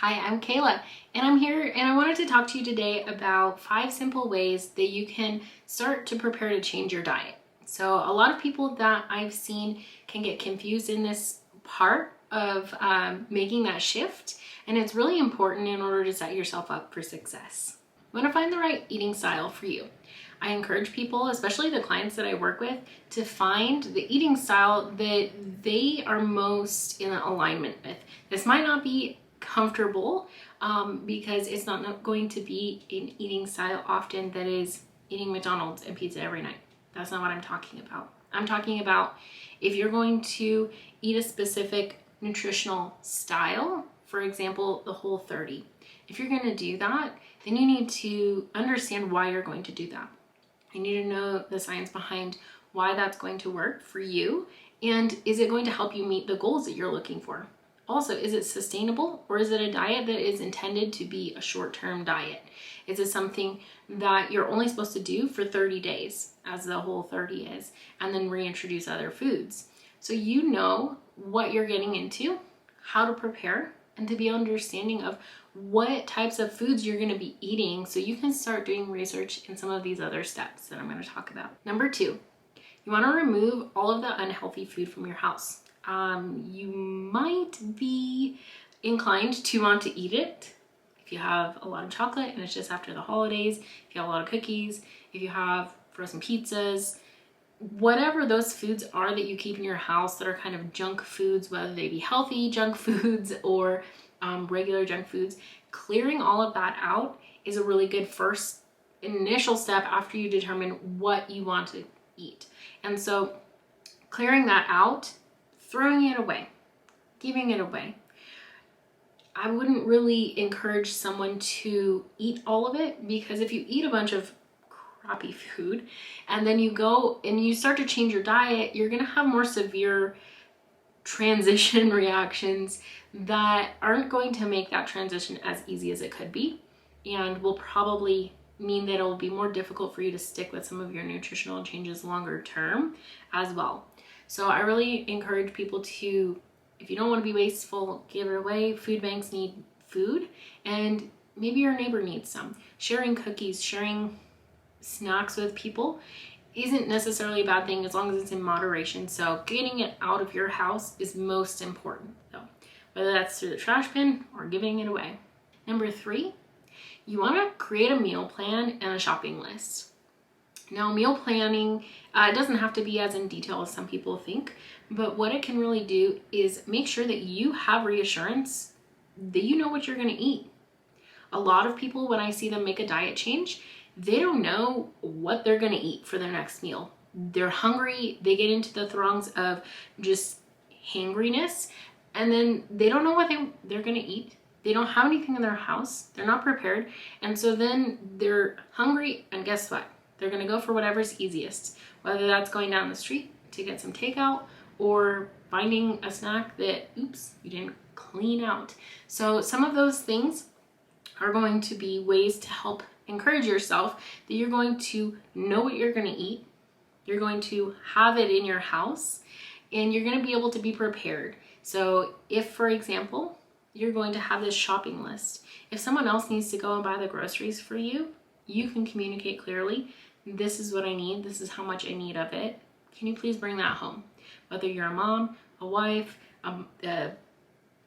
Hi, I'm Kayla, and I'm here and I wanted to talk to you today about 5 simple ways that you can start to prepare to change your diet. So a lot of people that I've seen can get confused in this part of making that shift, and it's really important in order to set yourself up for success. You want to find the right eating style for you. I encourage people, especially the clients that I work with, to find the eating style that they are most in alignment with. This might not be comfortable because it's not going to be an eating style often that is eating McDonald's and pizza every night. That's not what I'm talking about. I'm talking about if you're going to eat a specific nutritional style, for example, the Whole30. If you're going to do that, then you need to understand why you're going to do that. You need to know the science behind why that's going to work for you, and is it going to help you meet the goals that you're looking for? Also, is it sustainable, or is it a diet that is intended to be a short-term diet? Is it something that you're only supposed to do for 30 days, as the Whole30 is, and then reintroduce other foods? So you know what you're getting into, how to prepare, and to be understanding of what types of foods you're going to be eating so you can start doing research in some of these other steps that I'm going to talk about. Number 2, you want to remove all of the unhealthy food from your house. You might be inclined to want to eat it if you have a lot of chocolate and it's just after the holidays, if you have a lot of cookies, if you have frozen pizzas, whatever those foods are that you keep in your house that are kind of junk foods, whether they be healthy junk foods or regular junk foods, clearing all of that out is a really good first initial step after you determine what you want to eat. And so clearing that out, throwing it away, giving it away. I wouldn't really encourage someone to eat all of it, because if you eat a bunch of crappy food and then you go and you start to change your diet, you're going to have more severe transition reactions that aren't going to make that transition as easy as it could be, and will probably mean that it will be more difficult for you to stick with some of your nutritional changes longer term as well. So I really encourage people to, if you don't want to be wasteful, give it away. Food banks need food, and maybe your neighbor needs some. Sharing cookies, sharing snacks with people isn't necessarily a bad thing as long as it's in moderation. So getting it out of your house is most important, though, whether that's through the trash bin or giving it away. Number 3, you want to create a meal plan and a shopping list. Now, meal planning doesn't have to be as in detail as some people think, but what it can really do is make sure that you have reassurance that you know what you're going to eat. A lot of people, when I see them make a diet change, they don't know what they're going to eat for their next meal. They're hungry, they get into the throngs of just hangriness, and then they don't know what they're going to eat. They don't have anything in their house, they're not prepared, and so then they're hungry, and guess what? They're going to go for whatever's easiest, whether that's going down the street to get some takeout or finding a snack that, oops, you didn't clean out. So some of those things are going to be ways to help encourage yourself that you're going to know what you're going to eat, you're going to have it in your house, and you're going to be able to be prepared. So if, for example, you're going to have this shopping list, if someone else needs to go and buy the groceries for you, you can communicate clearly, this is what I need, this is how much I need of it. Can you please bring that home? Whether you're a mom, a wife, a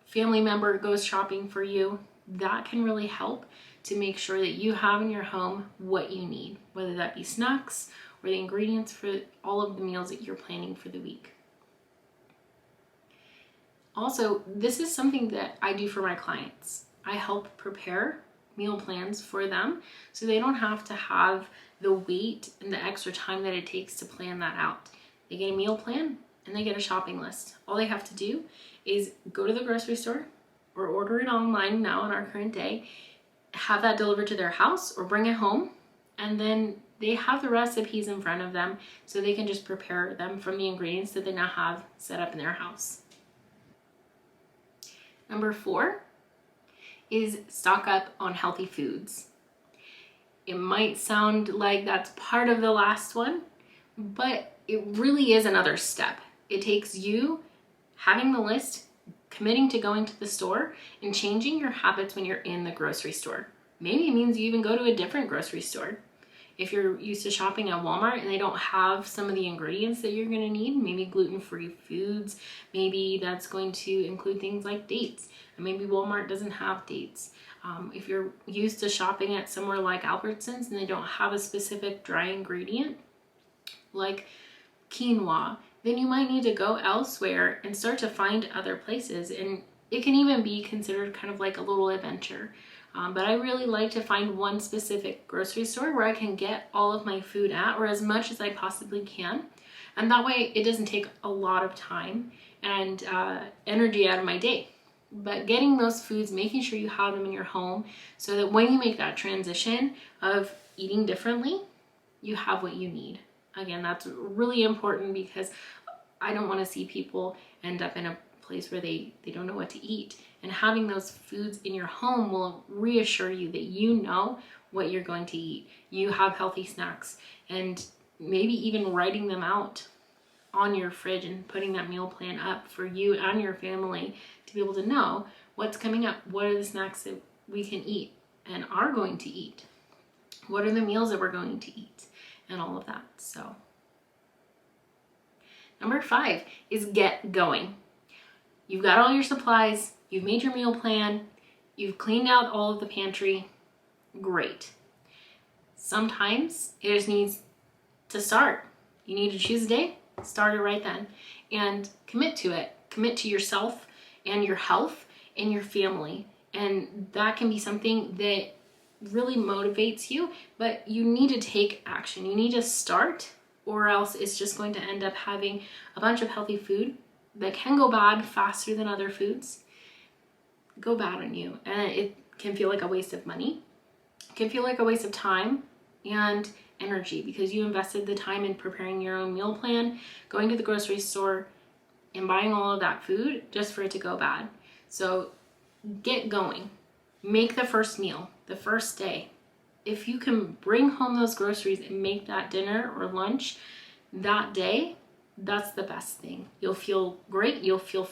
family member goes shopping for you, that can really help to make sure that you have in your home what you need, whether that be snacks or the ingredients for all of the meals that you're planning for the week. Also, this is something that I do for my clients. I help prepare meal plans for them so they don't have to have the weight and the extra time that it takes to plan that out. They get a meal plan and they get a shopping list. All they have to do is go to the grocery store or order it online now in our current day, have that delivered to their house or bring it home, and then they have the recipes in front of them so they can just prepare them from the ingredients that they now have set up in their house. Number 4 is stock up on healthy foods. It might sound like that's part of the last one, but it really is another step. It takes you having the list, committing to going to the store and changing your habits when you're in the grocery store. Maybe it means you even go to a different grocery store. If you're used to shopping at Walmart and they don't have some of the ingredients that you're going to need, maybe gluten-free foods, maybe that's going to include things like dates, and maybe Walmart doesn't have dates. If you're used to shopping at somewhere like Albertsons and they don't have a specific dry ingredient like quinoa, then you might need to go elsewhere and start to find other places. And it can even be considered kind of like a little adventure. But I really like to find one specific grocery store where I can get all of my food at, or as much as I possibly can. And that way it doesn't take a lot of time and energy out of my day. But getting those foods, making sure you have them in your home so that when you make that transition of eating differently, you have what you need. Again, that's really important because I don't want to see people end up in a place where they don't know what to eat. And having those foods in your home will reassure you that you know what you're going to eat. You have healthy snacks, and maybe even writing them out on your fridge and putting that meal plan up for you and your family to be able to know what's coming up. What are the snacks that we can eat and are going to eat? What are the meals that we're going to eat? And all of that. So number 5 is get going. You've got all your supplies, you've made your meal plan, you've cleaned out all of the pantry. Great. Sometimes it just needs to start. You need to choose a day, start it right then, and commit to it. Commit to yourself and your health and your family. And that can be something that really motivates you, but you need to take action. You need to start, or else it's just going to end up having a bunch of healthy food that can go bad faster than other foods go bad on you. And it can feel like a waste of money. It can feel like a waste of time and energy because you invested the time in preparing your own meal plan, going to the grocery store, and buying all of that food just for it to go bad. So get going. Make the first meal, the first day. If you can bring home those groceries and make that dinner or lunch that day, that's the best thing. You'll feel great. You'll feel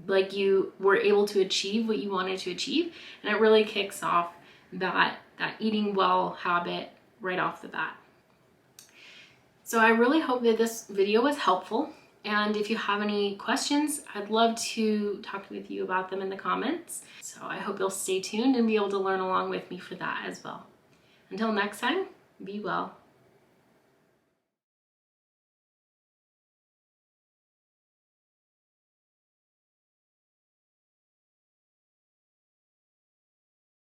like you were able to achieve what you wanted to achieve. And it really kicks off that eating well habit right off the bat. So I really hope that this video was helpful. And if you have any questions, I'd love to talk with you about them in the comments. So I hope you'll stay tuned and be able to learn along with me for that as well. Until next time, be well.